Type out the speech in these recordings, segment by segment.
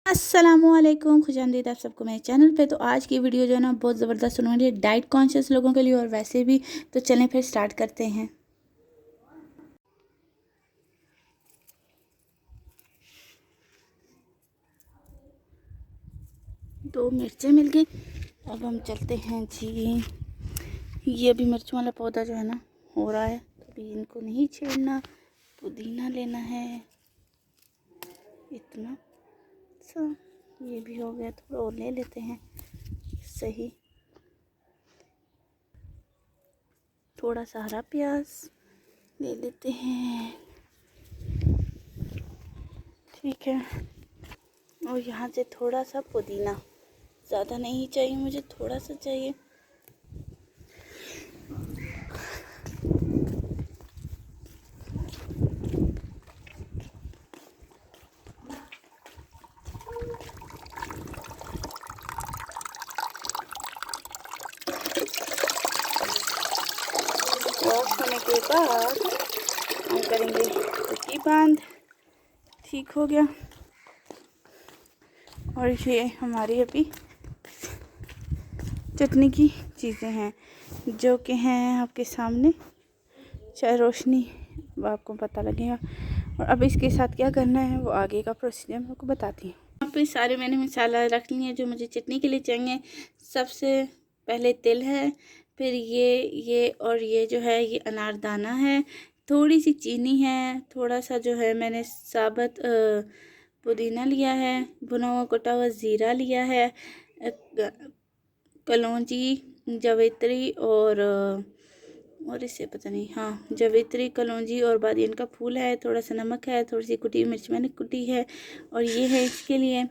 अस्सलामुअलैकुम, खुशामदीद आप सबको मेरे चैनल पे। तो आज की वीडियो जो है ना बहुत ज़बरदस्त होने वाली है डाइट कॉन्शियस लोगों के लिए और वैसे भी। तो चलें फिर स्टार्ट करते हैं। दो मिर्चें मिल गई। अब हम चलते हैं जी। ये अभी मिर्च वाला पौधा जो है ना हो रहा है, तो अभी इनको नहीं छेड़ना। पुदीना लेना है इतना सा, ये भी हो गया, थोड़ा और ले लेते हैं। सही, थोड़ा सा हरा प्याज ले लेते हैं। ठीक है, और यहाँ से थोड़ा सा पुदीना, ज़्यादा नहीं चाहिए मुझे, थोड़ा सा चाहिए। वॉश होने के बाद हम करेंगे कुटी बांध। ठीक हो गया। और ये हमारी अभी चटनी की चीज़ें हैं जो कि हैं आपके सामने, चाहे रोशनी अब आपको पता लगेगा। और अब इसके साथ क्या करना है वो आगे का प्रोसीजर मैं आपको बताती हूँ। यहाँ पे सारे मैंने मसाला रख लिए हैं जो मुझे चटनी के लिए चाहिए। सबसे पहले तिल है, फिर ये और ये जो है ये अनारदाना है, थोड़ी सी चीनी है, थोड़ा सा जो है मैंने साबुत पुदीना लिया है, भुना हुआ कुटा हुआ ज़ीरा लिया है, कलौंजी, जावित्री और इसे पता नहीं, हाँ जावित्री, कलौंजी और बादियन का फूल है, थोड़ा सा नमक है, थोड़ी सी कुटी मिर्च मैंने कुटी है और ये है इसके लिए।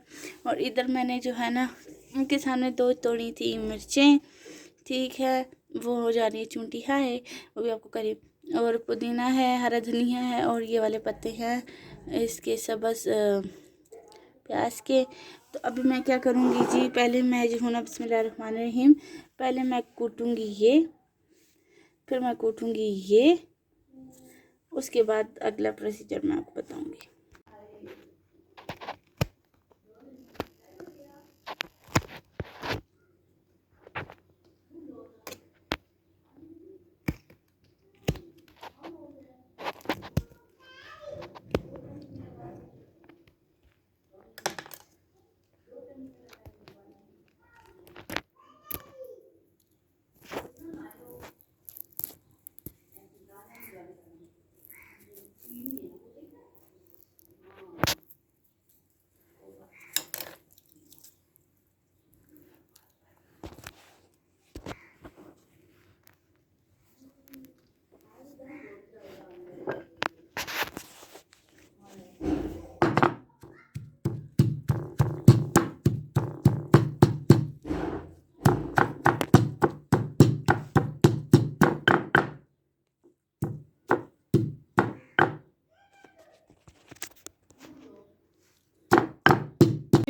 और इधर मैंने जो है ना उनके सामने दो तोड़ी थी मिर्चें। ठीक है, वो हो जा रही है चूंटिया है, वो भी आपको करीब। और पुदीना है, हरा धनिया है और ये वाले पत्ते हैं इसके सबस प्याज के। तो अभी मैं क्या करूँगी जी, पहले मैं जो हूँ ना बिस्मिल्लाहिर्रहमानिर्रहीम, पहले मैं कूटूँगी ये, फिर मैं कूटूँगी ये, उसके बाद अगला प्रोसीजर मैं आपको बताऊँगी।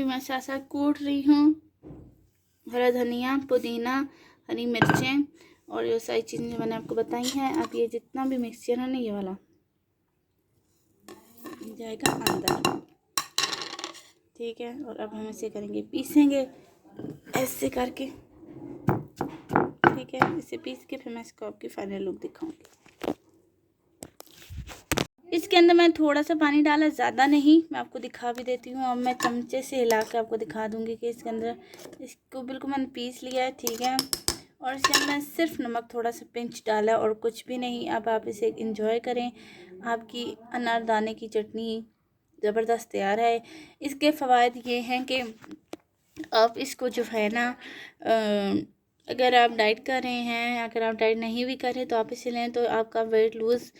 मैं साथ साथ कूट रही हूँ हरा धनिया, पुदीना, हरी मिर्चें और ये सारी चीज़ें जो मैंने आपको बताई हैं। अब ये जितना भी मिक्सचर है ना ये वाला जाएगा अंदर। ठीक है, और अब हम इसे करेंगे, पीसेंगे ऐसे करके। ठीक है, इसे पीस के फिर मैं इसको आपकी फाइनल लुक दिखाऊंगी। इसके अंदर मैं थोड़ा सा पानी डाला, ज़्यादा नहीं, मैं आपको दिखा भी देती हूँ। अब मैं चमचे से हिला के आपको दिखा दूँगी कि इसके अंदर इसको बिल्कुल मैंने पीस लिया है। ठीक है, और इसके अंदर मैं सिर्फ नमक थोड़ा सा पिंच डाला और कुछ भी नहीं। अब आप इसे इंजॉय करें, आपकी अनारदाने की चटनी ज़बरदस्त तैयार है। इसके फ़वाद ये हैं कि आप इसको जो है ना अगर आप डाइट कर रहे हैं, अगर आप डाइट नहीं भी कर रहे तो आप इसे लें तो आपका वेट लूज़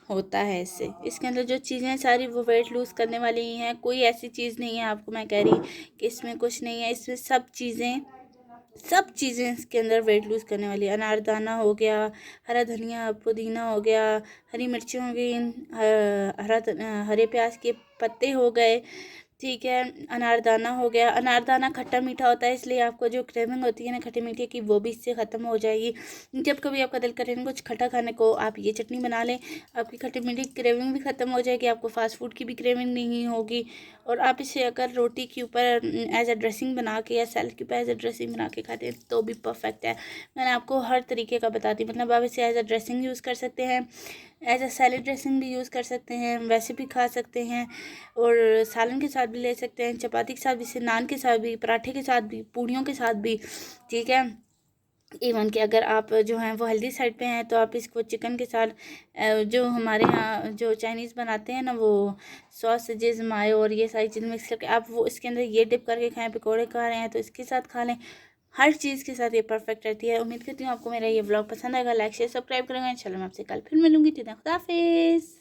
होता है इससे। इसके अंदर जो चीज़ें हैं सारी वो वेट लूज़ करने वाली ही हैं, कोई ऐसी चीज़ नहीं है आपको मैं कह रही कि इसमें कुछ नहीं है। इसमें सब चीज़ें इसके अंदर वेट लूज़ करने वाली। अनारदाना हो गया, हरा धनिया, पुदीना हो गया, हरी मिर्चें हो गई, हरे प्याज के पत्ते हो गए, ठीक है। अनारदाना हो गया, अनारदाना खट्टा मीठा होता है, इसलिए आपको जो क्रेविंग होती है ना खट्टे मीठे की, वो भी इससे ख़त्म हो जाएगी। जब कभी आपका दिल करे ना कुछ खट्टा खाने को, आप ये चटनी बना लें, आपकी खट्टी मीठी क्रेविंग भी ख़त्म हो जाएगी, आपको फास्ट फूड की भी क्रेविंग नहीं होगी। और आप इसे अगर रोटी के ऊपर एज अ ड्रेसिंग बना के या सैलड के ऊपर एज अ ड्रेसिंग बना के खाते हैं तो भी परफेक्ट है। मैंने आपको हर तरीके का बताती हूँ, मतलब आप इसे एज अ ड्रेसिंग यूज़ कर सकते हैं, एज अ सैलड ड्रेसिंग भी यूज़ कर सकते हैं, वैसे भी खा सकते हैं, और सालन के साथ भी ले सकते हैं, चपाती के साथ भी, से नान के साथ भी, पराठे के साथ भी, पूड़ियों के साथ भी। ठीक है। इवन कि अगर आप जो हैं वो हेल्दी साइड पे हैं तो आप इसको चिकन के साथ, जो हमारे यहाँ जो चाइनीज़ बनाते हैं ना, वो सॉसेजेस मायो और ये सारी चीज़ें मिक्स करके आप वो इसके अंदर ये डिप करके खाएं, पकौड़े खा रहे हैं तो इसके साथ खा लें, हर चीज़ के साथ ये परफेक्ट रहती है। उम्मीद करती हूँ आपको मेरा ये व्लॉग पसंद आएगा। लाइक शेयर सब्सक्राइब करेंगे। इंशाल्लाह मैं आपसे कल फिर मिलूंगी। खुदा हाफिज़।